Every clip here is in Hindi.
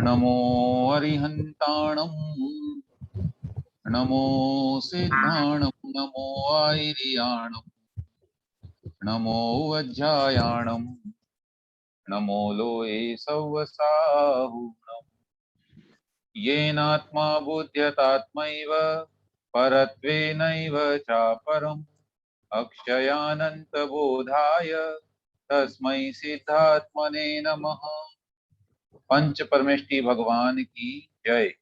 नमो अरिहन्ताणं नमो सिद्धाणं नमो आयर्याणं नमो वज्रायाणं नमो लोये सव्वसाहुणम् येनात्मा बुध्यतात्मैव परत्वेनैव चापरम् अक्षयानन्तबोधाय तस्मै सिद्धात्मने नमः। पंच परमेष्टि भगवान की जय।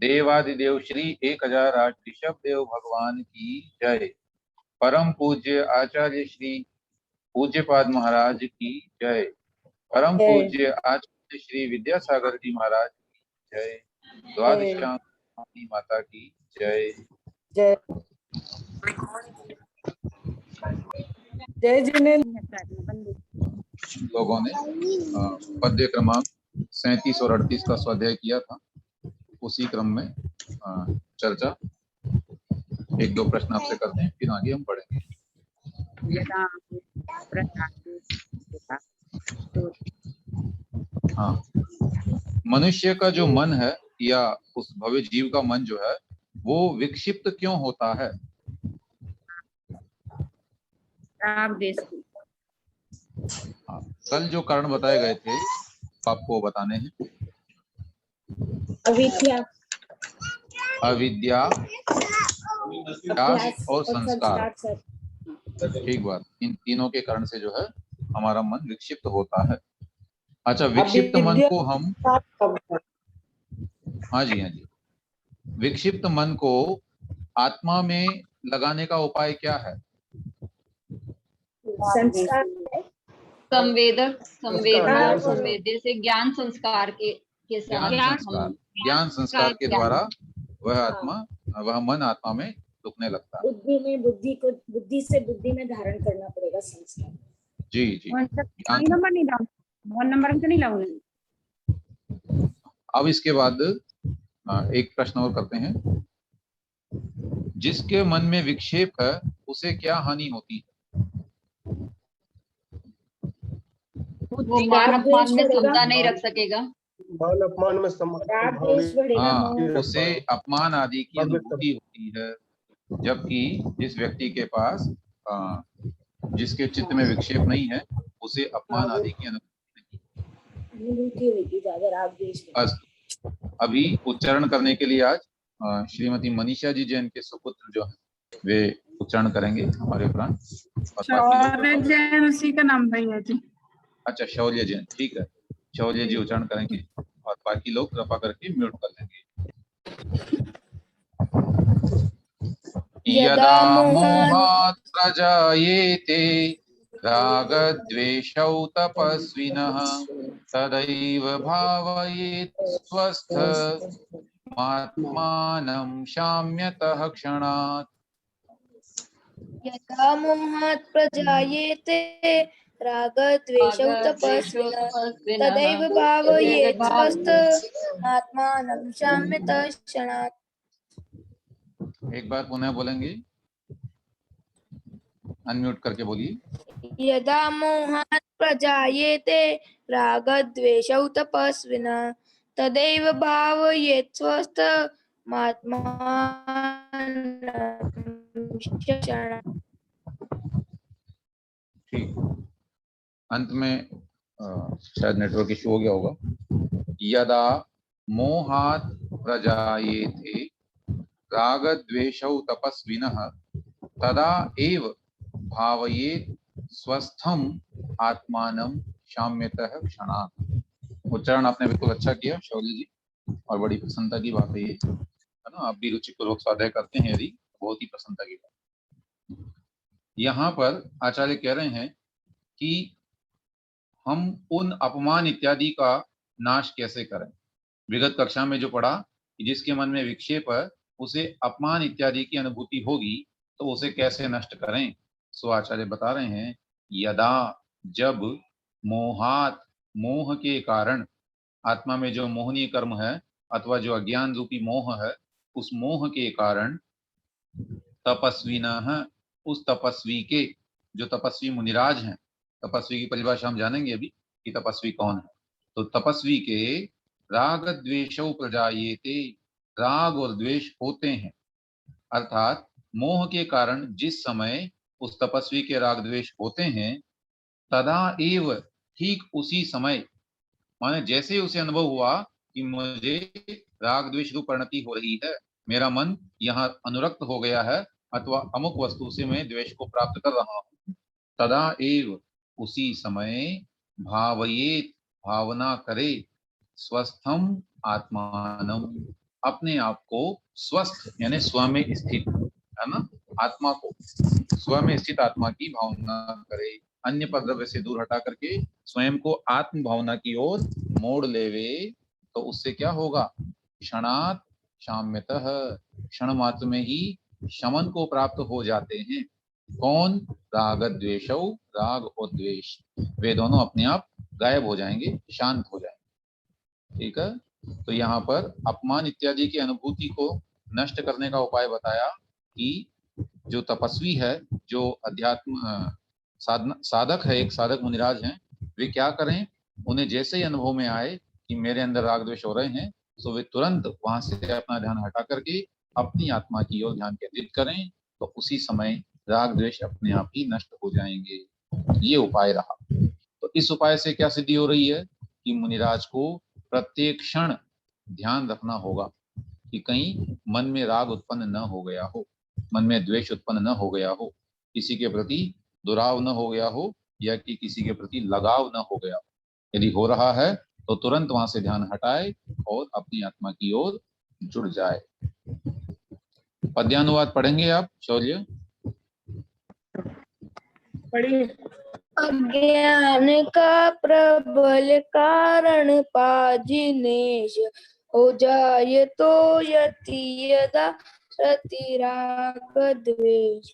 देवादिदेव श्री 1008 ऋषभ देव भगवान की जय। परम पूज्य आचार्य श्री पूज्यपाद महाराज की जय। परम पूज्य आचार्य श्री विद्यासागर जी महाराज की जय। द्वादशांगी माता की जय। जय जय जिनेन्द्र। लोगों ने पद्य क्रमांक 37 और 38 का स्वाध्याय किया था। उसी क्रम में चर्चा एक दो प्रश्न आपसे करते हैं, फिर आगे हम बढ़ेंगे। हाँ, मनुष्य का जो मन है या उस भव्य जीव का मन जो है वो विक्षिप्त क्यों होता है? राग देश। हाँ, कल जो कारण बताए गए थे आपको बताने हैं। अविद्या, अविद्या और संस्कार। ठीक बात। इन तीनों के कारण से जो है हमारा मन विक्षिप्त होता है। अच्छा, विक्षिप्त मन को हम, हाँ जी, विक्षिप्त मन को आत्मा में लगाने का उपाय क्या है? संवेदक संवेदे से ज्ञान संस्कार के साथ ज्ञान संस्कार के द्वारा वह आत्मा, वह मन आत्मा में रुकने लगता है। बुद्धि से बुद्धि में धारण करना पड़ेगा संस्कार। जी। अब इसके बाद एक प्रश्न और करते हैं। जिसके मन में विक्षेप है उसे क्या हानि होती है? वो मान अपमान में क्षमता नहीं रख सकेगा। मान अपमान में उसे अपमान आदि की अनुभूति होती है। जबकि जिस व्यक्ति के पास जिसके चित्त में विक्षेप नहीं है उसे अपमान आदि की अनुभूति होगी। अभी उच्चारण करने के लिए आज श्रीमती मनीषा जी जैन के सुपुत्र जो है वे उच्चारण करेंगे हमारे उपरांत। शौर्य जैन उसी का नाम भैया जी। अच्छा, शौर्य जैन, ठीक है। शौर्य जी उच्चारण करेंगे और बाकी लोग कृपा करके म्यूट कर लेंगे। यदा मोहात् प्रजायेते रागद्वेषौ तपस्विनः तदैव भावयेत् स्वस्थमात्मानं शाम्यतः क्षणात्। यदा मोहात् प्रजायेते रागद्वेषौ तपस्विनः तदैव भावयेत् स्वस्थमात्मानं शाम्यतः क्षणात्। एक बार पुनः बोलेंगे, अनम्यूट करके बोलिए। यदा मोहात् प्रजायेते रागद्वेषौ तपस्विनः तदैव भावयेत् स्वस्थमात्मानं क्षणात्। ठीक, अंत में शायद नेटवर्क इशू हो गया होगा। यदा मोहात् प्रजायेते रागद्वेषौ तपस्विनः तदा एव भावयेत् स्वस्थम आत्मानं शाम्यतः क्षणात्। उच्चारण आपने बिल्कुल अच्छा किया शौर्य जी, और बड़ी प्रसन्नता की बात है ये, है ना। आप भी रुचिपूर्वक स्वाध्याय करते हैं यदि, बहुत ही प्रसन्नता की बात। यहाँ पर आचार्य कह रहे हैं कि हम उन अपमान इत्यादि का नाश कैसे करें। विगत कक्षा में जो पढ़ा कि जिसके मन में विक्षेप है उसे अपमान इत्यादि की अनुभूति होगी, तो उसे कैसे नष्ट करें। सो आचार्य बता रहे हैं, यदा, जब, मोहात, मोह के कारण, आत्मा में जो मोहनीय कर्म है अथवा जो अज्ञान रूपी मोह है, उस मोह के कारण तपस्विनः, उस तपस्वी के, जो तपस्वी मुनिराज हैं, तपस्वी की परिभाषा हम जानेंगे अभी कि तपस्वी कौन है। तो तपस्वी के राग द्वेषौ प्रजायेते, राग और द्वेष होते हैं। अर्थात मोह के कारण जिस समय उस तपस्वी के राग द्वेष होते हैं, तदा एव, ठीक उसी समय, माने जैसे उसे अनुभव हुआ कि मुझे राग द्वेष रूप परिणति हो रही है, मेरा मन यहाँ अनुरक्त हो गया है अथवा अमुक वस्तु से मैं द्वेष को प्राप्त कर रहा हूँ, तदा एव, उसी समय, भावयेत, भावना करे, स्वस्थम आत्मानम, अपने आप को स्वस्थ यानी स्व में स्थित, है ना, आत्मा को, स्व में स्थित आत्मा की भावना करे, अन्य पद्रव्य से दूर हटा करके स्वयं को आत्म भावना की ओर मोड़ लेवे, तो उससे क्या होगा, क्षणात शाम्यतः, क्षण मात्र में ही शमन को प्राप्त हो जाते हैं। कौन, राग द्वेषौ, राग और द्वेष वे दोनों अपने आप गायब हो जाएंगे, शांत हो जाएंगे। ठीक है, तो यहाँ पर अपमान इत्यादि की अनुभूति को नष्ट करने का उपाय बताया कि जो तपस्वी है, जो अध्यात्म साधक है, एक साधक मुनिराज हैं, वे क्या करें, उन्हें जैसे ही अनुभव में आए कि मेरे अंदर राग द्वेष हो रहे हैं, तो वे तुरंत वहां से अपना ध्यान हटा करके अपनी आत्मा की ओर ध्यान केंद्रित करें, तो उसी समय राग द्वेष अपने आप ही नष्ट हो जाएंगे। ये उपाय रहा। तो इस उपाय से क्या सिद्धि हो रही है कि मुनिराज को प्रत्येक क्षण ध्यान रखना होगा कि कहीं मन में राग उत्पन्न न हो गया हो, मन में द्वेष उत्पन्न न हो गया हो, किसी के प्रति दुराव न हो गया हो, या कि किसी के प्रति लगाव न हो गया हो। यदि हो रहा है तो तुरंत वहां से ध्यान हटाए और अपनी आत्मा की ओर जुड़ जाए। पद्यानुवाद पढ़ेंगे आप शौर्य? पढ़िए। अज्ञान का प्रबल कारण पाजिनेश, हो जाए तो यति यदा रति राग द्वेष,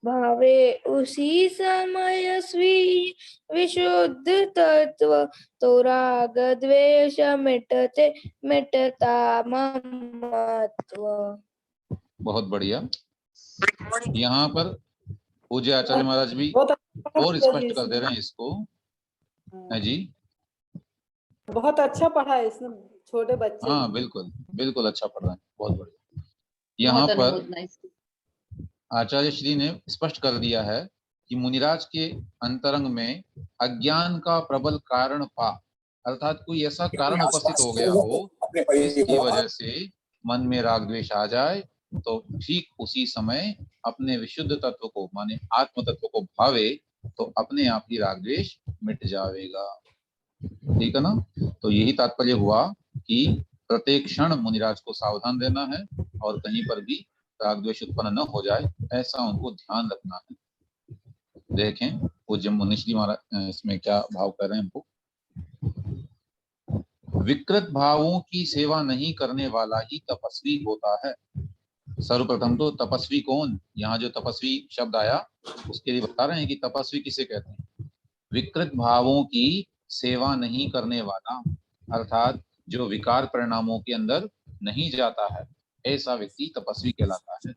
भावे उसी समय स्वी विशुद्ध तत्व, तो राग द्वेष मिटते मिटता ममत्व। बहुत बढ़िया। यहाँ पर पूज्य आचार्य महाराज भी बहुत और स्पष्ट कर दे रहे हैं इसको, है जी। बहुत अच्छा पढ़ा है इसने, छोटे बच्चे। हाँ बिल्कुल बिल्कुल, अच्छा पढ़ रहे हैं, बहुत बढ़िया। यहाँ पर आचार्य श्री ने स्पष्ट कर दिया है कि मुनिराज के अंतरंग में अज्ञान का प्रबल कारण पा, अर्थात कोई ऐसा कारण उपस्थित हो गया हो जिसकी वजह से मन में राग द्वेष आ जाए, तो ठीक उसी समय अपने विशुद्ध तत्व को माने आत्म तत्व को भावे, तो अपने आप ही राग द्वेष मिट जाएगा। ठीक है ना। तो यही तात्पर्य हुआ कि प्रत्येक क्षण मुनिराज को सावधान रहना है और कहीं पर भी राग द्वेष उत्पन्न न हो जाए, ऐसा उनको ध्यान रखना है। देखें पूज्य मुनिश्री महाराज इसमें क्या भाव कर रहे हैं हमको। विकृत भावों की सेवा नहीं करने वाला ही तपस्वी होता है। सर्वप्रथम तो तपस्वी कौन, यहाँ जो तपस्वी शब्द आया उसके लिए बता रहे हैं कि तपस्वी किसे कहते हैं। विकृत भावों की सेवा नहीं करने वाला, अर्थात जो विकार परिणामों के अंदर नहीं जाता है, ऐसा व्यक्ति तपस्वी कहलाता है।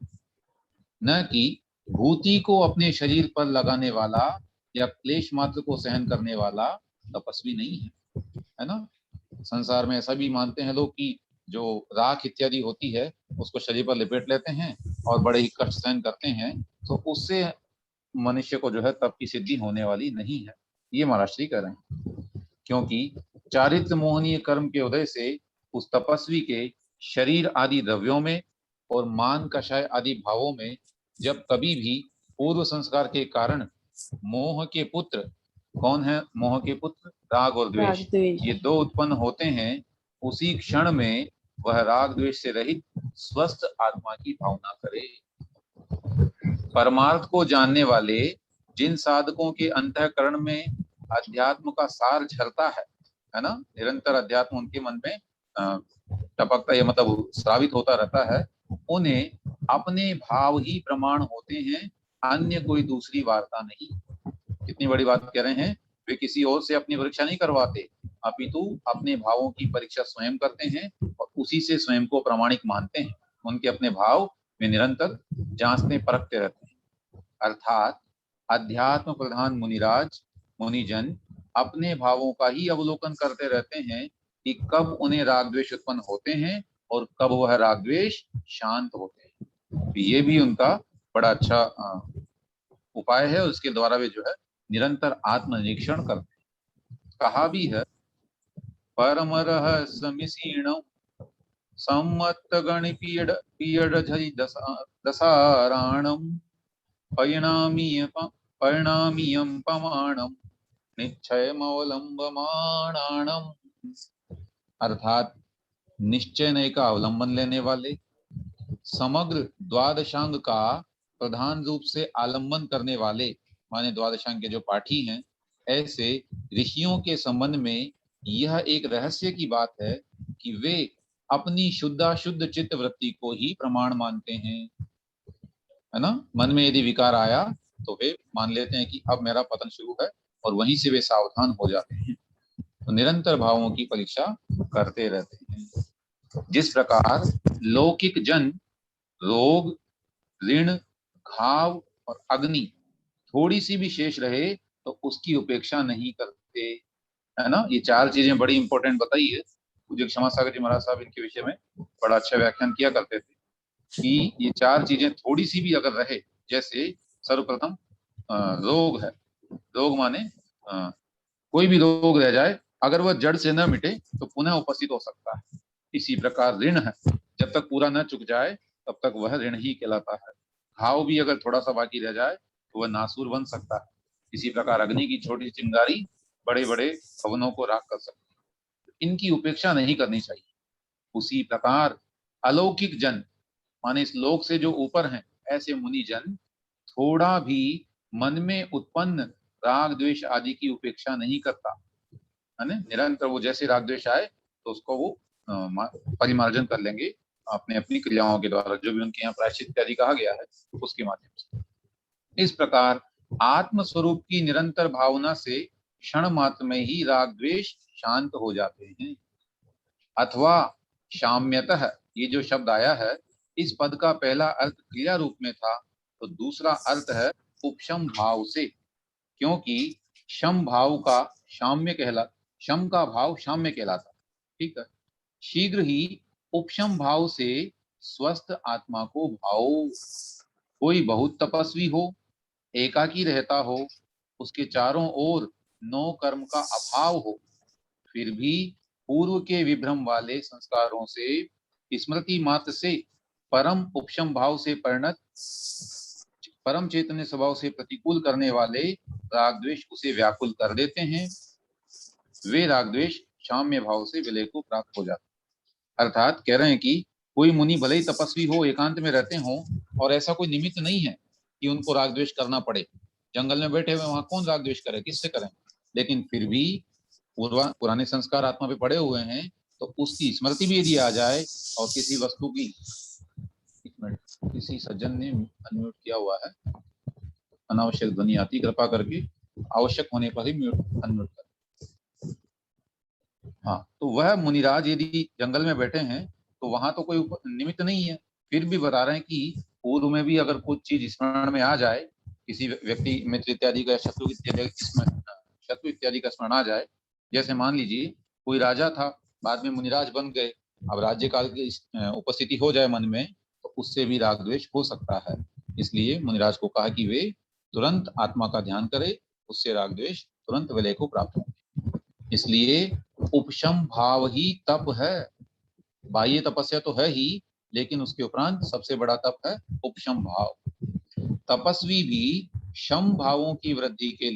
न कि भूति को अपने शरीर पर लगाने वाला या क्लेश मात्र को सहन करने वाला तपस्वी नहीं है ना। संसार में ऐसा भी मानते हैं लोग कि जो राख इत्यादि होती है उसको शरीर पर लिपेट लेते हैं और बड़े ही कष्ट सहन करते हैं, तो उससे मनुष्य को जो है तप की सिद्धि होने वाली नहीं है, ये महाराज श्री कह रहे हैं। क्योंकि चारित्र मोहनीय कर्म के उदय से उस तपस्वी के शरीर आदि द्रव्यों में और मान कषाय आदि भावों में जब कभी भी पूर्व संस्कार के कारण मोह के पुत्र, कौन है मोह के पुत्र, राग और द्वेष, ये दो उत्पन्न होते हैं, उसी क्षण में वह राग द्वेष से रहित स्वस्थ आत्मा की भावना करे। परमार्थ को जानने वाले जिन साधकों के अंतःकरण में अध्यात्म का सार झरता है ना, निरंतर अध्यात्म उनके मन में टपकता है, मतलब श्रावित होता रहता है, उन्हें अपने भाव ही प्रमाण होते हैं, अन्य कोई दूसरी वार्ता नहीं। कितनी बड़ी बात कह रहे हैं, वे किसी और से अपनी परीक्षा नहीं करवाते, अपितु अपने भावों की परीक्षा स्वयं करते हैं और उसी से स्वयं को प्रामाणिक मानते हैं। उनके अपने भाव वे निरंतर जांचते परखते रहते हैं। अर्थात अध्यात्म प्रधान मुनिराज मुनिजन अपने भावों का ही अवलोकन करते रहते हैं कि कब उन्हें राग द्वेष उत्पन्न होते हैं और कब वह राग द्वेष शांत होते हैं। तो ये भी उनका बड़ा अच्छा उपाय है, उसके द्वारा वे जो है निरंतर आत्मनिरीक्षण करते हैं। कहा भी है परम रहस्यमिसीण सम्मत गण पीड़ झरि दसाराणम परिणामीयम पमाणम निश्चयमवलंबमाणाणम। अर्थात निश्चय का अवलंबन लेने वाले, समग्र द्वादशांग का प्रधान रूप से आलंबन करने वाले, माने द्वादशांग के जो पाठी हैं, ऐसे ऋषियों के संबंध में यह एक रहस्य की बात है कि वे अपनी शुद्धाशुद्ध चित्त वृत्ति को ही प्रमाण मानते हैं, है ना। मन में यदि विकार आया तो वे मान लेते हैं कि अब मेरा पतन शुरू है, और वहीं से वे सावधान हो जाते हैं। तो निरंतर भावों की परीक्षा करते रहते हैं। जिस प्रकार लौकिक जन रोग, ऋण, घाव और अग्नि थोड़ी सी भी शेष रहे तो उसकी उपेक्षा नहीं करते, है ना। ये चार चीजें बड़ी इंपॉर्टेंट बताई है। पूज्य क्षमा सागर जी महाराज साहब इनके विषय में बड़ा अच्छा व्याख्यान किया करते थे कि ये चार चीजें थोड़ी सी भी अगर रहे, जैसे सर्वप्रथम रोग है, रोग माने कोई भी रोग रह जाए, अगर वह जड़ से न मिटे तो पुनः उपस्थित हो सकता है। इसी प्रकार ऋण है, जब तक पूरा न चुक जाए तब तक वह ऋण ही कहलाता है। घाव भी अगर थोड़ा सा बाकी रह जाए तो वह नासूर बन सकता है। इसी प्रकार अग्नि की छोटी चिंगारी बड़े बड़े भवनों को राख कर सकती है। इनकी उपेक्षा नहीं करनी चाहिए। उसी प्रकार अलौकिक जन माने इस लोक से जो ऊपर हैं, ऐसे मुनि जन थोड़ा भी मन में उत्पन्न राग द्वेष आदि की उपेक्षा नहीं करता, है ना। निरंतर वो जैसे राग द्वेष आए तो उसको वो परिमार्जन कर लेंगे अपने अपनी क्रियाओं के द्वारा, जो भी उनके यहाँ प्रायश्चित इत्यादि कहा गया है उसके माध्यम से। इस प्रकार आत्म स्वरूप की निरंतर भावना से क्षण मात्र में ही राग द्वेष शांत हो जाते हैं। अथवा शाम्यतः, ये जो शब्द आया है, इस पद का पहला अर्थ क्रिया रूप में था, तो दूसरा अर्थ है उपशम भाव से, क्योंकि शम भाव का शाम्य कहला, शम का भाव शाम्य कहलाता, ठीक है। शीघ्र ही उपशम भाव से स्वस्थ आत्मा को भाव। कोई बहुत तपस्वी हो, एकाकी रहता हो, उसके चारों ओर नो कर्म का अभाव हो, फिर भी पूर्व के विभ्रम वाले संस्कारों से स्मृति मात्र से परम उपशम भाव से परिणत परम चैतन्य स्वभाव से प्रतिकूल करने वाले राग द्वेष उसे व्याकुल कर देते हैं। वे राग द्वेष शाम्य भाव से विलय को प्राप्त हो जाते हैं। अर्थात कह रहे हैं कि कोई मुनि भले ही तपस्वी हो, एकांत में रहते हो, और ऐसा कोई निमित्त नहीं है कि उनको राग द्वेष करना पड़े। जंगल में बैठे हुए वहां कौन राग द्वेष करे, किससे करें। लेकिन फिर भी पुराने संस्कार आत्मा पे पड़े हुए हैं, तो उसकी स्मृति भी यदि आ जाए और किसी वस्तु की, किसी सज्जन ने अनम्यूट किया हुआ है, अनावश्यक ध्वनि आती, कृपा करके आवश्यक होने पर ही म्यूट अनम्यूट करें। हाँ, तो वह मुनिराज यदि जंगल में बैठे हैं तो वहां तो कोई निमित्त नहीं है, फिर भी बता रहे हैं कि पूर्व में भी अगर कुछ चीज स्मरण में आ जाए, किसी व्यक्ति मित्र इत्यादि का, शत्रु इत्यादि का स्मरण आ जाए, जैसे मान लीजिए कोई राजा था, बाद में मुनिराज बन गए, अब राज्य काल की उपस्थिति हो जाए मन में, तो उससे भी राग द्वेष हो सकता है। इसलिए मुनिराज को कहा कि वे तुरंत आत्मा का ध्यान करें, उससे राग द्वेष तुरंत विलय को प्राप्त होंगे। इसलिए उपशम भाव ही तप है। बाह्य तपस्या तो है ही, लेकिन उसके उपरांत सबसे बड़ा तप है उपशम भाव। तपस्वी भी शम भावों की वृद्धि के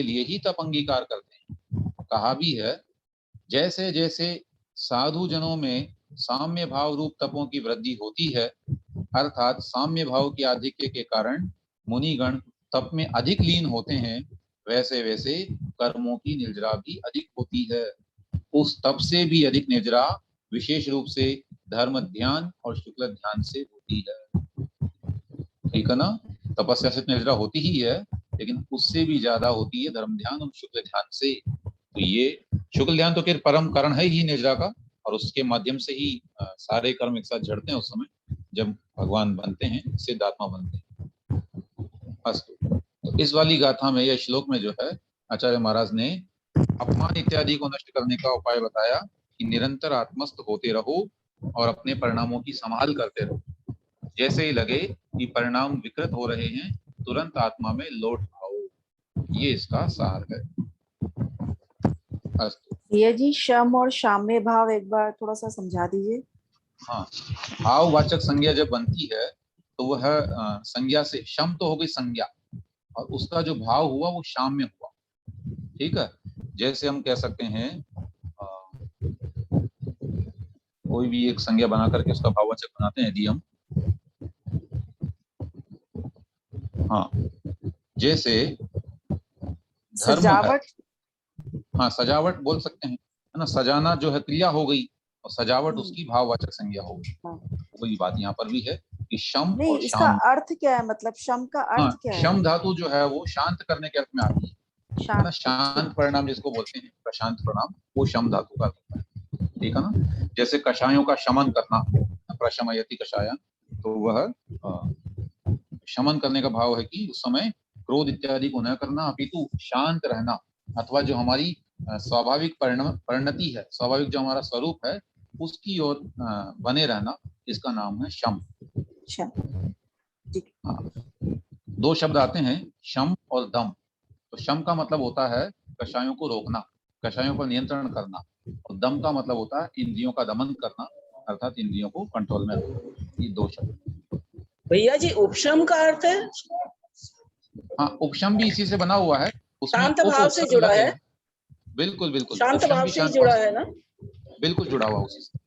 लिए ही तप अंगीकार करते हैं। कहा भी है, जैसे जैसे साधु जनों में साम्य भाव रूप तपों की वृद्धि होती है, अर्थात साम्य भाव के आधिक्य के कारण मुनिगण तप में अधिक लीन होते हैं, वैसे वैसे कर्मों की निर्जरा भी अधिक होती है। उस तप से भी अधिक निर्जरा विशेष रूप से धर्म ध्यान और शुक्ल ध्यान से होती है। ठीक है ना। तपस्या से निर्जरा होती ही है, लेकिन उससे भी ज्यादा होती है धर्म ध्यान और शुक्ल ध्यान से। तो ये शुक्ल ध्यान तो फिर परम कारण है ही निर्जरा का, और उसके माध्यम से ही सारे कर्म एक साथ झड़ते हैं उस समय जब भगवान बनते हैं, सिद्धात्मा बनते हैं। अस्तु। तो इस वाली गाथा में या श्लोक में जो है आचार्य महाराज ने अपमान इत्यादि को नष्ट करने का उपाय बताया कि निरंतर आत्मस्थ होते रहो और अपने परिणामों की संभाल करते रहो। जैसे ही लगे कि परिणाम विकृत हो रहे हैं, तुरंत आत्मा में लौट आओ। ये इसका सार है। अस्तु। भैया जी शम और शाम्य भाव एक बार थोड़ा सा समझा दीजिए। हाँ, भाववाचक संज्ञा जब बनती है तो वह संज्ञा से, शम तो हो गई संज्ञा और उसका जो भाव हुआ वो शाम्य हुआ। ठीक है, जैसे हम कह सकते हैं कोई भी एक संज्ञा बना करके उसका भाववाचक बनाते हैं। यदि हम हाँ, जैसे धर्म सजावट। हाँ, सजावट बोल सकते हैं, है ना। सजाना जो है क्रिया हो गई और सजावट उसकी भाववाचक संज्ञा हो गई। वही बात यहाँ पर भी है कि शम नहीं, और इसका शाम। अर्थ क्या है? मतलब शम का अर्थ क्या है? शम धातु जो है वो शांत करने के अर्थ में आती है, है ना। शांत परिणाम जिसको बोलते हैं, प्रशांत परिणाम, वो शम धातु का होता है। ठीक है ना। जैसे कषायों का शमन करना, प्रशमयति कषाया, तो वह शमन करने का भाव है कि उस समय क्रोध इत्यादि को न करना, अपितु शांत रहना, अथवा जो हमारी स्वाभाविक परिणति है, स्वाभाविक जो हमारा स्वरूप है उसकी ओर बने रहना, इसका नाम है शम। हाँ, दो शब्द आते हैं, शम और दम। तो शम का मतलब होता है कषायों को रोकना, कषायों पर नियंत्रण करना, और दम का मतलब होता है इंद्रियों का दमन करना, अर्थात इंद्रियों को कंट्रोल में रखना। ये दो शब्द। भैया जी उपशम का अर्थ है? हाँ, उपशम भी इसी से बना हुआ है, उसमें शांत भाव से जुड़ा है। बिल्कुल बिल्कुल, शांत भाव से जुड़ा है ना, बिल्कुल जुड़ा हुआ उसी से।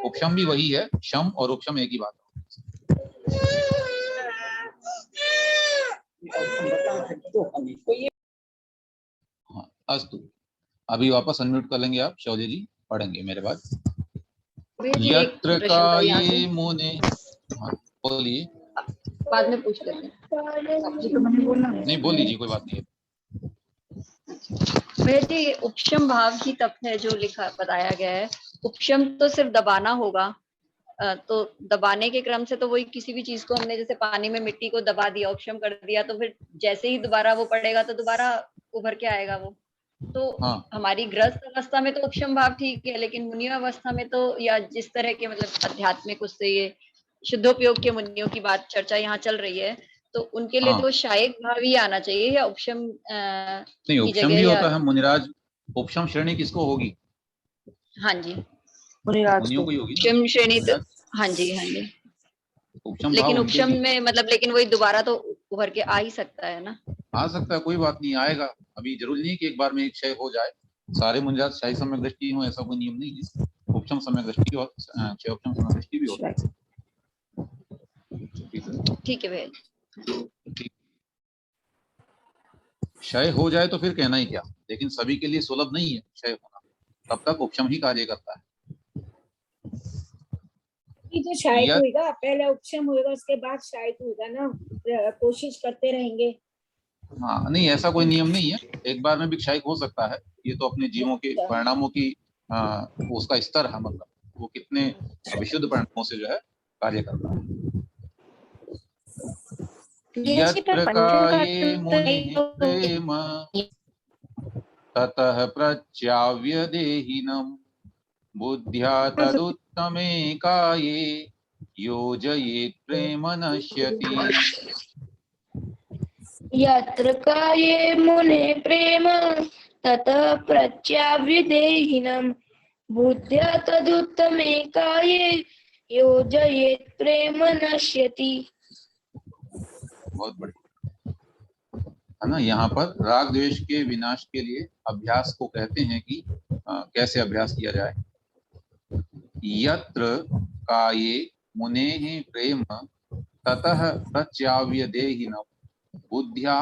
उपशम भी वही है, शम और उपशम एक ही बात है। हाँ, अस्तु। अभी वापस अनम्यूट कर लेंगे आप, शौर्य जी पढ़ेंगे मेरे बाद। यत्र काये मुने, हाँ बोलिए। बाद में पूछ लेते हैं। नहीं बोल लीजिए, कोई बात नहीं है। भैया जी उपशम भाव ही तप है जो लिखा बताया गया है। उपशम तो सिर्फ दबाना होगा, तो दबाने के क्रम से तो वही किसी भी चीज को हमने जैसे पानी में मिट्टी को दबा दिया, उपशम कर दिया, तो फिर जैसे ही दोबारा वो पड़ेगा तो दोबारा उभर के आएगा वो। तो हाँ। हमारी ग्रस्त अवस्था में तो उपशम भाव ठीक है, लेकिन मुनि अवस्था में तो, या जिस तरह के मतलब आध्यात्मिक उससे ये शुद्धोपयोग के मुनियों की बात चर्चा यहाँ चल रही है, तो उनके लिए तो शायक भाव ही आना चाहिए, या उपशम नहीं, उपशम भी होता है मुनिराज। उपशम श्रेणी किसको होगी? हाँ जी, मुनियों को ही होगी उपशम श्रेणी तो, हाँ जी हाँ जी। लेकिन उपशम में मतलब, लेकिन वही दोबारा तो उभर के आ ही सकता है ना। आ सकता है, कोई बात नहीं, आएगा। अभी जरूरी नहीं कि एक बार में एक क्षय हो जाए। सारे मुनिराज शाही सम्यक दृष्टि हो, ऐसा कोई नियम नहीं है। उपशम सम्यक दृष्टि और क्षय उपशम सम्यक दृष्टि भी होता है। ठीक है भैया। क्षय हो जाए तो फिर कहना ही क्या, लेकिन सभी के लिए सुलभ नहीं है क्षय होना, तब तक उपशम ही कार्य करता है। जो शायक होगा, पहले उपशम होगा उसके बाद शायक होगा ना, कोशिश करते रहेंगे। हाँ, नहीं ऐसा कोई नियम नहीं है, एक बार में भी क्षयिक हो सकता है। ये तो अपने जीवों के परिणामों की उसका स्तर है, मतलब वो कितने विशुद्ध परिणामों से जो है कार्य करता है। यत्र काये मुनिः प्रेम ततः प्रच्याव्य देहिनम् बुद्ध्या तदुत्तमे काये योजयेत् प्रेम नश्यति। यत्र काये मुने प्रेम ततः प्रच्याव्य देहिनम् बुद्ध्या तदुत्तमे काये योजयेत् प्रेम नश्यति। बहुत बढ़िया है ना। यहाँ पर राग द्वेष के विनाश के लिए अभ्यास को कहते हैं कि कैसे अभ्यास किया जाए। यत्र काये मुनेः प्रेम ततः प्रच्याव्य देहिनम् बुद्ध्या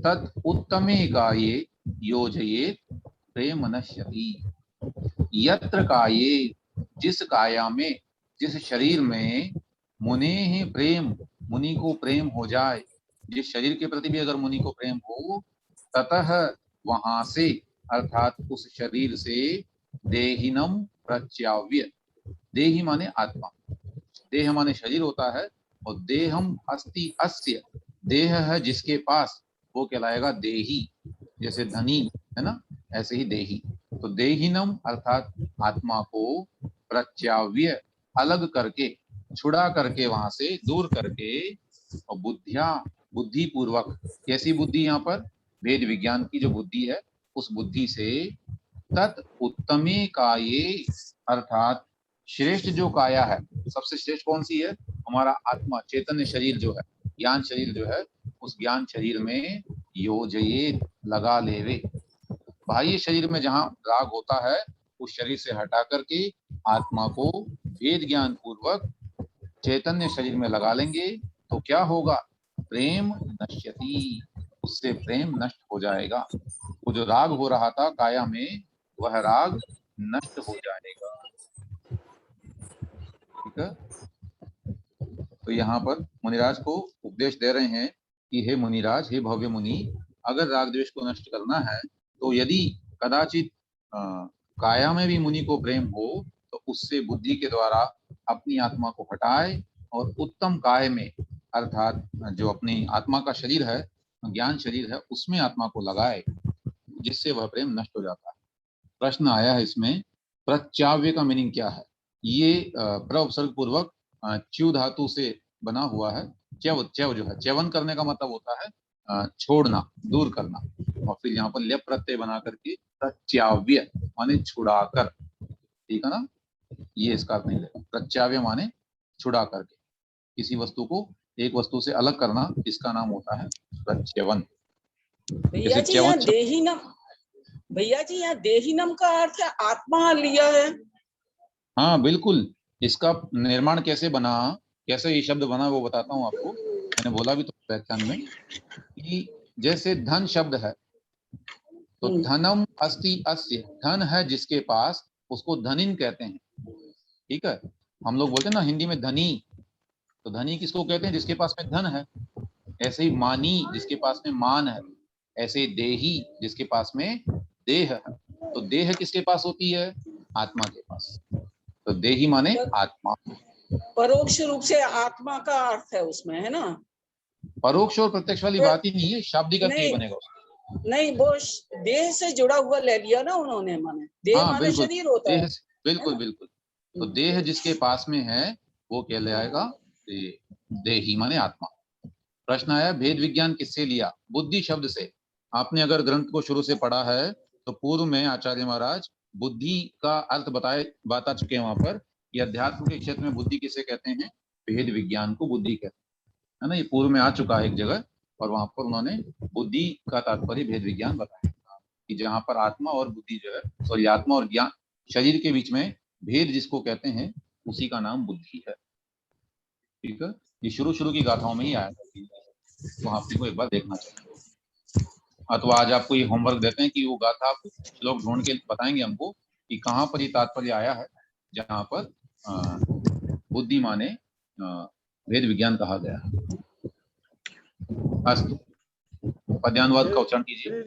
तत् उत्तमे काये योजयेत् प्रेम नश्यति। यत्र काये, जिस काया में, जिस शरीर में, मुनेः प्रेम, मुनि को प्रेम हो जाए, जिस शरीर के प्रति भी अगर मुनि को प्रेम हो, ततः वहां से, अर्थात उस शरीर से, देहिनम प्रच्याव्य, देहि माने आत्मा, देह माने शरीर होता है, और देहम अस्ति अस्य, देह है जिसके पास, वो कहलाएगा देही। जैसे धनी है ना, ऐसे ही देही। तो देहीनम अर्थात आत्मा को प्रत्याव्य अलग करके, छुड़ा करके, वहां से दूर करके, और बुद्धिया बुद्धि पूर्वक, कैसी बुद्धि, यहाँ पर भेद विज्ञान की जो बुद्धि है उस बुद्धि से, तत् उत्तमे काये अर्थात श्रेष्ठ जो काया है, सबसे श्रेष्ठ कौन सी है, हमारा आत्मा चैतन्य शरीर जो है, ज्ञान शरीर जो है, उस ज्ञान शरीर में योजये लगा लेवे, बाह्य शरीर में जहां राग होता है उस शरीर से हटा करके आत्मा को वेद ज्ञान पूर्वक चैतन्य शरीर में लगा लेंगे तो क्या होगा, प्रेम नश्यति, उससे प्रेम नष्ट हो जाएगा। वो जो राग हो रहा था काया में, वह राग नष्ट हो जाएगा। ठीक है, तो यहाँ पर मुनिराज को उपदेश दे रहे हैं कि हे मुनिराज, हे भव्य मुनि, अगर राग द्वेष को नष्ट करना है तो यदि कदाचित काया में भी मुनि को प्रेम हो तो उससे बुद्धि के द्वारा अपनी आत्मा को हटाए और उत्तम काय में अर्थात जो अपनी आत्मा का शरीर है, ज्ञान शरीर है, उसमें आत्मा को लगाए, जिससे वह प्रेम नष्ट हो जाता है। प्रश्न आया है इसमें, प्रत्याव्य का मीनिंग क्या है? ये प्रउपसर्ग पूर्वक च्यू धातु से बना हुआ है। च्यव, च्यव जो है च्यवन करने का मतलब होता है छोड़ना, दूर करना, और फिर यहाँ पर लेप प्रत्यय बना करके प्रत्याव्य माने छुड़ाकर। ठीक है ना, ये इसका अर्थ नहीं लेगा। प्रत्याव्य माने छुड़ा करके, किसी वस्तु को एक वस्तु से अलग करना, इसका नाम होता है प्रत्यवन। भैया जी यहाँ देहीनम, भैया जी यहाँ देहीनम का अर्थ है आत्मा लिया है। हाँ बिल्कुल, इसका निर्माण कैसे बना, कैसे ये शब्द बना, वो बताता हूँ आपको। मैंने बोला भी तो व्याख्यान में कि जैसे धन शब्द है तो धनम अस्ति अस्य, धन है जिसके पास, उसको धनिन कहते हैं। ठीक है, हम लोग बोलते हैं ना हिंदी में धनी, तो धनी किसको कहते हैं, जिसके पास में धन है। ऐसे ही मानी, जिसके पास में मान है। ऐसे ही देही, जिसके पास में देह है। तो देह किसके पास होती है, आत्मा के पास। तो देही माने आत्मा। परोक्ष रूप से आत्मा का अर्थ है उसमें, है ना। परोक्ष और प्रत्यक्ष वाली बात ही नहीं है, शाब्दिक अर्थ ही बनेगा उसका। नहीं, वो देह से जुड़ा हुआ ले लिया ना उन्होंने, माने देह माने शरीर होता है। बिल्कुल बिल्कुल। तो देह जिसके पास में है वो क्या ले आएगा, देही माने आत्मा। प्रश्न आया भेद विज्ञान किससे लिया, बुद्धि शब्द से। आपने अगर ग्रंथ को शुरू से पढ़ा है तो पूर्व में आचार्य महाराज बुद्धि का अर्थ बता चुके हैं वहां पर। ये अध्यात्म के क्षेत्र में बुद्धि किसे कहते हैं, भेद विज्ञान को बुद्धि कहते हैं, है ना। ये पूर्व में आ चुका है एक जगह, और वहां पर उन्होंने बुद्धि का तात्पर्य भेद विज्ञान बताया कि जहां पर आत्मा और बुद्धि जो है, सॉरी आत्मा और ज्ञान शरीर के बीच में भेद जिसको कहते हैं, उसी का नाम बुद्धि है। ठीक है, ये शुरू की गाथाओं में ही आया था, तो आपको को एक बार देखना चाहिए। तो आज आपको ये होमवर्क देते हैं कि वो गाथा आप लोग ढूंढ के बताएंगे हमको कि कहाँ पर ये तात्पर्य आया है जहाँ पर बुद्धि माने भेद विज्ञान कहा गया है। अस्तु, पद्यानुवाद का उच्चारण कीजिए।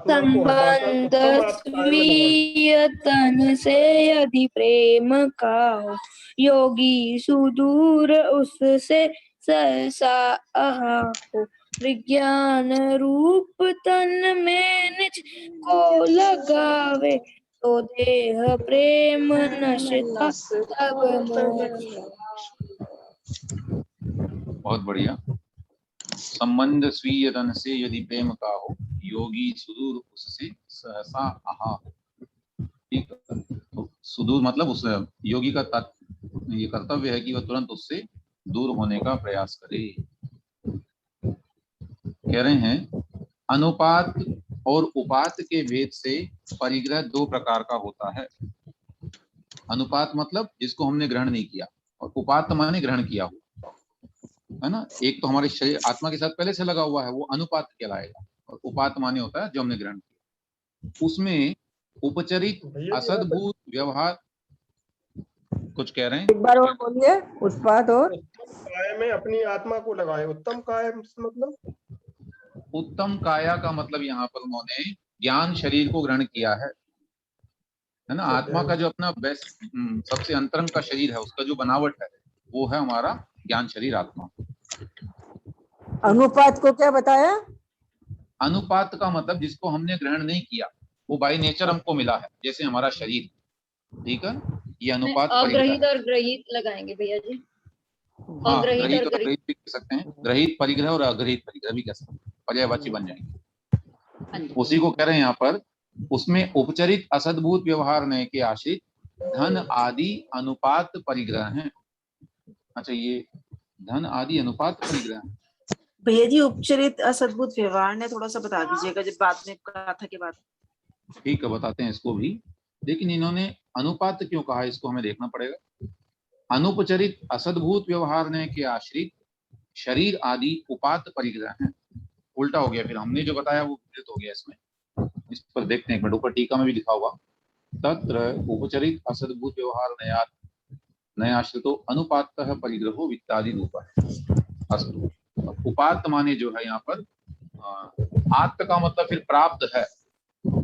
संबंध स्वीय तन से यदि प्रेम का हो, योगी सुदूर उससे सहसा आहा हो। विज्ञान रूप तन में निज को लगावे, तो देह प्रेम नशता तब मोह। बहुत बढ़िया। संबंध स्वीय तन से यदि प्रेम का हो, योगी सुदूर उससे सहसा आहा। ठीक, तो सुदूर मतलब उस योगी का ये कर्तव्य है कि वह तुरंत उससे दूर होने का प्रयास करे। कह रहे हैं अनुपात और उपात के भेद से परिग्रह दो प्रकार का होता है। अनुपात मतलब जिसको हमने ग्रहण नहीं किया, और उपात माने ग्रहण किया हुआ, है ना। एक तो हमारे शरीर आत्मा के साथ पहले से लगा हुआ है, वो अनुपात कहलाएगा, और उपात माने होता है जो हमने ग्रहण किया। उसमें उपचरित असद्भूत व्यवहार, कुछ कह रहे हैं, एक बार और बोलिए। उत्पाद और काय में अपनी आत्मा को लगाए। उत्तम काय मतलब, उत्तम काया का मतलब यहाँ पर उन्होंने ज्ञान शरीर को ग्रहण किया है ना। आत्मा का जो अपना बेस्ट सबसे अंतरंग का शरीर है, उसका जो बनावट है वो है हमारा ज्ञान शरीर आत्मा। अनुपात को क्या बताया, अनुपात का मतलब जिसको हमने ग्रहण नहीं किया, वो बाय नेचर हमको मिला है, जैसे हमारा शरीर। ठीक है, ये अनुपात परिग्रह अग्रहित है। और ग्रहित लगाएंगे भैया जी। हाँ, अग्रहित ग्रहित और और ग्रहित। ग्रहित भी कह सकते हैं, ग्रहित परिग्रह और अग्रहित परिग्रह भी कह सकते हैं, पर्यायवाची बन जाएंगे। हाँ जी। उसी को कह रहे हैं यहाँ पर, उसमें उपचरित असद्भूत व्यवहार नय के आश्रित धन आदि अनुपात परिग्रह हैं। अच्छा, ये धन आदि अनुपात परिग्रह हैं। भैया जी उपचरित असद्भुत व्यवहार ने थोड़ा सा बता दीजिएगा, जब बाद में गाथा के बाद। ठीक है, बताते हैं इसको भी, लेकिन इन्होंने अनुपात क्यों कहा, इसको हमें देखना पड़ेगा। अनुपचरित असद्भूत व्यवहार ने के आश्रित शरीर आदि उपात परिग्रह हैं। उल्टा हो गया, फिर हमने जो बताया वो विपरीत हो गया इसमें। इस पर देखते हैं एक मिनट, ऊपर टीका में भी लिखा हुआ, तत्र उपचरित असद्भूत व्यवहार नयाश्रितो अनुपातः परिग्रहो वित्तादि रूप है। अस्तु, उपात माने जो है यहाँ पर आत्त का मतलब फिर प्राप्त है,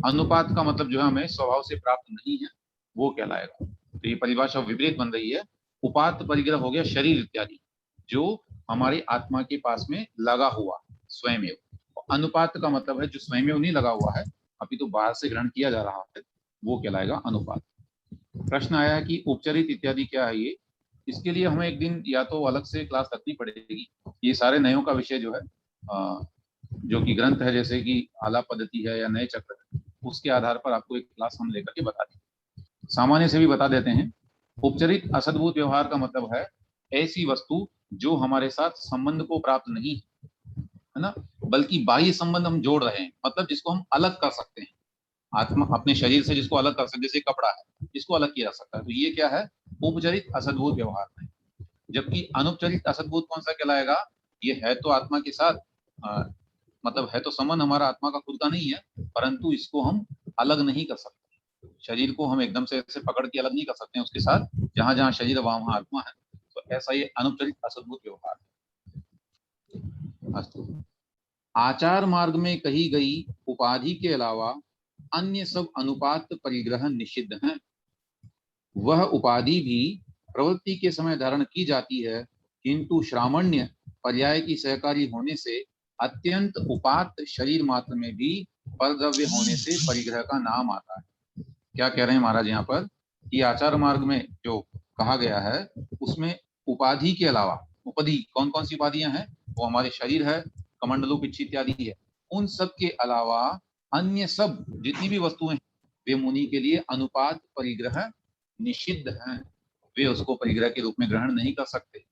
अनुपात का मतलब जो है हमें स्वभाव से प्राप्त नहीं है, वो कहलाएगा। तो ये परिभाषा विपरीत बन रही है। उपात परिग्रह हो गया शरीर इत्यादि, जो हमारी आत्मा के पास में लगा हुआ स्वयमेव। अनुपात का मतलब है जो स्वयमेव नहीं लगा हुआ है, अभी तो बाहर से ग्रहण किया जा रहा है, वो कहलाएगा अनुपात। प्रश्न आया है कि उपचरित इत्यादि क्या है ये, इसके लिए हमें एक दिन या तो अलग से क्लास रखनी पड़ेगी। ये सारे नयों का विषय जो है जो कि ग्रंथ है, जैसे कि आलाप पद्धति है या नए चक्र है, उसके आधार पर आपको एक क्लास हम लेकर के बता देंगे। सामान्य से भी बता देते हैं। उपचरित असद्भूत व्यवहार का मतलब है ऐसी वस्तु जो हमारे साथ संबंध को प्राप्त नहीं है ना, बल्कि बाह्य संबंध हम जोड़ रहे हैं, मतलब जिसको हम अलग कर सकते हैं आत्मा अपने शरीर से, जिसको अलग कर सकते हैं, जैसे कपड़ा है जिसको अलग किया जा सकता है, तो ये क्या है, उपचरित असद्भूत व्यवहार है। जबकि अनुपचरित असद्भूत कौन सा कहलाएगा, ये है तो आत्मा के साथ मतलब है तो संबंध हमारा आत्मा का खुद का नहीं है, परंतु इसको हम अलग नहीं कर सकते। शरीर को हम एकदम से ऐसे पकड़ के अलग नहीं कर सकते हैं उसके साथ, जहां जहां शरीर वहां आत्मा है। तो ऐसा ये अनुपचरित असद्भूत व्यवहार है। अस्तु, आचार मार्ग में कही गई उपाधि के अलावा अन्य सब अनुपात परिग्रह निषिद्ध हैं। वह उपाधि भी प्रवृत्ति के समय धारण की जाती है, किंतु श्रामण्य पर्याय की सहकारी होने से अत्यंत उपात शरीर मात्र में भी परद्रव्य होने से परिग्रह का नाम आता है। क्या कह रहे हैं महाराज यहाँ पर कि आचार मार्ग में जो कहा गया है उसमें उपाधि के अलावा, उपाधि कौन कौन सी उपाधियां हैं, वो हमारे शरीर है, कमंडलू पिच्छ इत्यादि है, उन सब के अलावा अन्य सब जितनी भी वस्तुएं हैं वे मुनि के लिए अनुपात परिग्रह निषिद्ध हैं। वे उसको परिग्रह के रूप में ग्रहण नहीं कर सकते।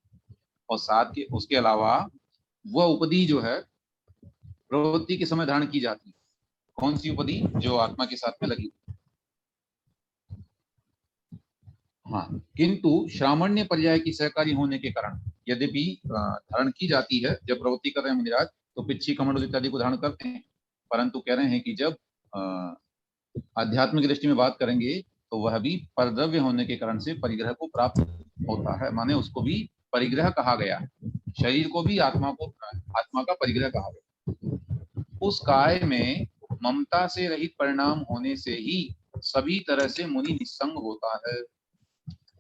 और साथ के उसके अलावा वह उपधि जो है प्रवृत्ति के समय धारण की जाती है। कौन सी उपधि, जो आत्मा के साथ में लगी। हाँ, किंतु श्रामण्य पर्याय की सहकारी होने के कारण यद्यपि धारण की जाती है, जब प्रवृत्ति कर रहे हैं मुनिराज तो पिच्छी कमंडल इत्यादि को धारण करते हैं, परंतु कह रहे हैं कि जब आध्यात्मिक दृष्टि में बात करेंगे तो वह भी परद्रव्य होने के कारण से परिग्रह को प्राप्त होता है, माने उसको भी परिग्रह कहा गया। शरीर को भी आत्मा का परिग्रह कहा गया। उस काय में ममता से रहित परिणाम होने से ही सभी तरह से मुनि निस्संग होता है।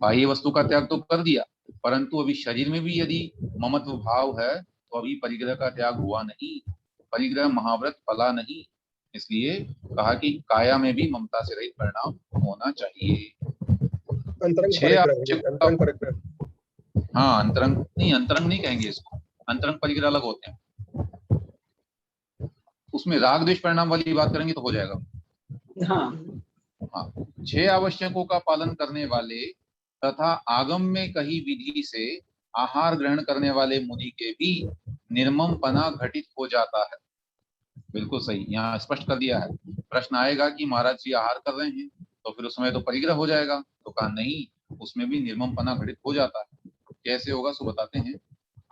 बाह्य वस्तु का त्याग तो कर दिया, परंतु अभी शरीर में भी यदि ममत्व भाव है तो अभी परिग्रह का त्याग हुआ नहीं, परिग्रह महाव्रत फला नहीं। इसलिए कहा कि काया में भी ममता से रहित परिणाम होना चाहिए। अंतरंग परिग्रह। हाँ, अंतरंग नहीं कहेंगे इसको, अंतरंग परिग्रह अलग होते हैं। उसमें राग द्वेष परिणाम वाली बात करेंगे तो हो जाएगा। हाँ, 6 आवश्यकों का पालन करने वाले तथा आगम में कही विधि से आहार ग्रहण करने वाले मुनि के भी निर्मम पना घटित हो जाता है। बिल्कुल सही, यहाँ स्पष्ट कर दिया है। प्रश्न आएगा कि महाराज जी आहार कर रहे हैं तो फिर उसमें तो परिग्रह हो जाएगा, तो कहा नहीं, उसमें भी निर्मम पना घटित हो जाता है। कैसे होगा सो बताते हैं।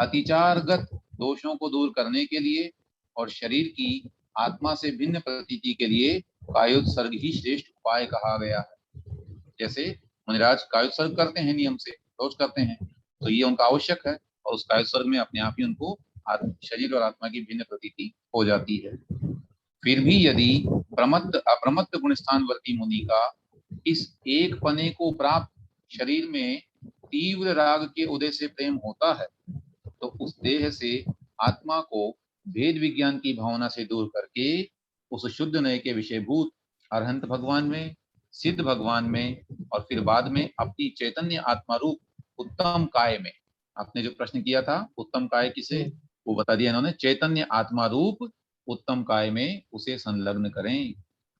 अतिचारगत दोषों को दूर करने के लिए और शरीर की आत्मा से भिन्न प्रतीति के लिए कायोत्सर्ग ही श्रेष्ठ उपाय कहा गया है। जैसे मुनिराज कायोत्सर्ग करते हैं, नियम से रोज करते हैं, तो ये उनका आवश्यक है, और उस कायोत्सर्ग में अपने आप ही उनको शरीर और आत्मा की भिन्न प्रतीति हो जाती है। फिर भी यदि प्रमत्त अप्रमत्त गुणस्थानवर्ती मुनि का इस एक पने को प्राप्त शरीर में तीव्र राग के उदय से प्रेम होता है, तो उस देह से आत्मा को भेद विज्ञान की भावना से दूर करके उस शुद्ध नय के विषयभूत अरहंत भगवान में, सिद्ध भगवान में और फिर बाद में अपनी चैतन्य आत्मा रूप उत्तम काय में, आपने जो प्रश्न किया था उत्तम काय किसे, वो बता दिया इन्होंने, चैतन्य आत्मा रूप उत्तम काय में उसे संलग्न करें,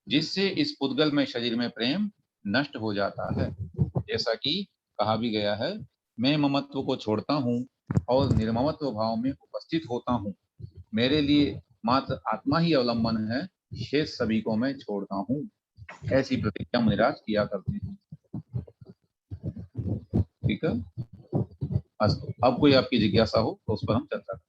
जिससे इस पुद्गल में शरीर में प्रेम नष्ट हो जाता है। जैसा कि कहा भी गया है, मैं ममत्व को छोड़ता हूँ और निर्ममत्व भाव में उपस्थित होता हूँ, मेरे लिए मात्र आत्मा ही अवलंबन है, शेष सभी को मैं छोड़ता हूँ। ऐसी प्रतिज्ञा मुनिराज किया करते हैं। ठीक है, अब कोई आपकी जिज्ञासा हो तो उस पर हम चर्चा करें।